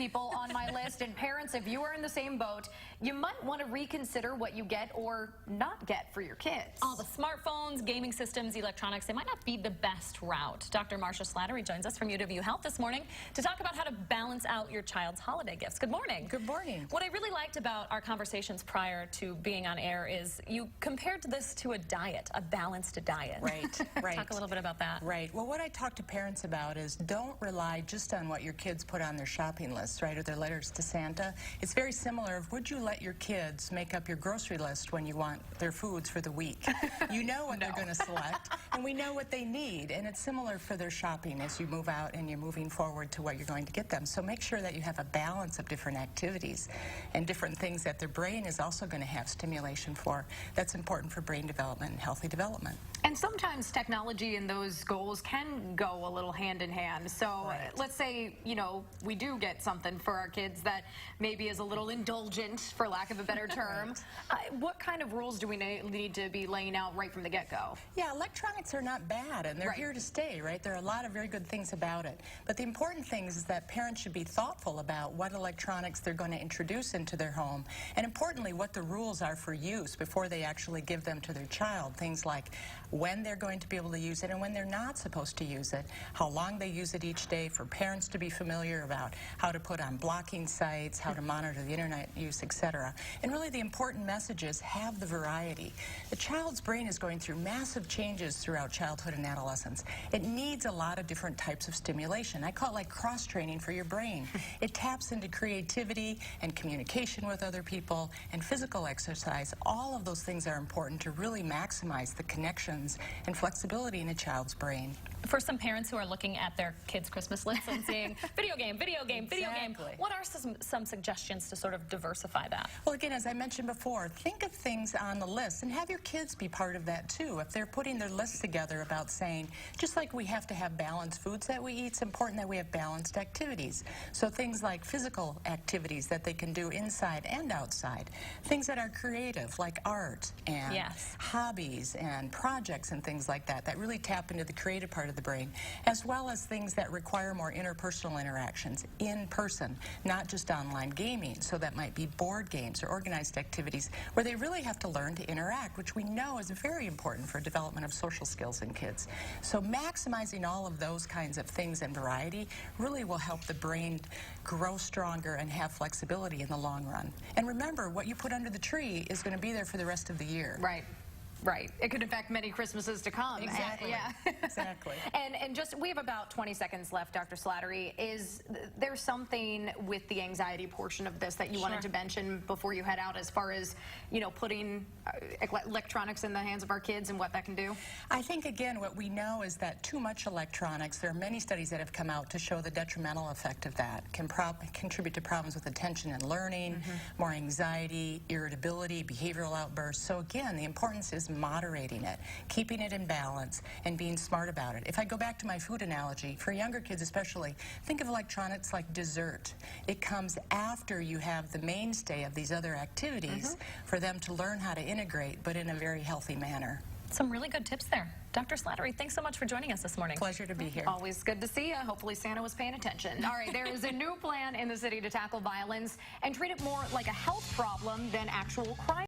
people on my list, and parents, if you are in the same boat, you might want to reconsider what you get or not get for your kids. All the smartphones, gaming systems, electronics, they might not be the best route. Dr. Marcia Slattery joins us from UW Health this morning to talk about how to balance out your child's holiday gifts. Good morning. Good morning. What I really liked about our conversations prior to being on air is you compared this to a diet, a balanced diet. Right, right. Talk a little bit about that. Right. Well, what I talk to parents about is don't rely just on what your kids put on their shopping lists, right, or their letters to Santa. It's very similar of would you let your kids make up your grocery list when you want their foods for the week? You know what they're going to select, and we know what they need, and it's similar for their shopping as you move out and you're moving forward to what you're going to get them. So make sure that you have a balance of different activities and different things that their brain is also going to have stimulation for. That's important for brain development and healthy development. And sometimes technology and those goals can go a little hand in hand. So let's say, you know, we do get something for our kids that maybe is a little indulgent, for lack of a better term. What kind of rules do we need to be laying out right from the get-go? Yeah, electronics are not bad, and they're here to stay, right? There are a lot of very good things about it. But the important thing is that parents should be thoughtful about what electronics they're going to introduce into their home, and importantly, what the rules are for use before they actually give them to their child. Things like when they're going to be able to use it and when they're not supposed to use it, how long they use it each day, for parents to be familiar about how to put on blocking sites, how to monitor the internet use, etc. And really the important message is have the variety. The child's brain is going through massive changes throughout childhood and adolescence. It needs a lot of different types of stimulation. I call it like cross-training for your brain. It taps into creativity and communication with other people and physical exercise. All of those things are important to really maximize the connections and flexibility in a child's brain. For some parents who are looking at their kids' Christmas lists and seeing video game, video game, video game, what are some suggestions to sort of diversify that? Well, again, as I mentioned before, think of things on the list and have your kids be part of that too. If they're putting their lists together about saying, just like we have to have balanced foods that we eat, it's important that we have balanced activities. So things like physical activities that they can do inside and outside. Things that are creative, like art and hobbies and projects and things like that, that really tap into the creative part of the brain, as well as things that require more interpersonal interactions in person, not just online gaming. So that might be board games or organized activities where they really have to learn to interact, which we know is very important for development of social skills in kids. So maximizing all of those kinds of things and variety really will help the brain grow stronger and have flexibility in the long run. And remember, what you put under the tree is going to be there for the rest of the year. Right. Right. It could affect many Christmases to come. Exactly. Yeah. Exactly. And just, we have about 20 seconds left, Dr. Slattery. Is there something with the anxiety portion of this that you wanted to mention before you head out, as far as, you know, putting electronics in the hands of our kids and what that can do? I think, again, what we know is that too much electronics, there are many studies that have come out to show the detrimental effect of that. Can contribute to problems with attention and learning, more anxiety, irritability, behavioral outbursts. So again, the importance is moderating it, keeping it in balance, and being smart about it. If I go back to my food analogy, for younger kids especially, think of electronics like dessert. It comes after you have the mainstay of these other activities for them to learn how to integrate, but in a very healthy manner. Some really good tips there. Dr. Slattery, thanks so much for joining us this morning. Pleasure to be here. Always good to see you. Hopefully Santa was paying attention. All right, there is a new plan in the city to tackle violence and treat it more like a health problem than actual crime.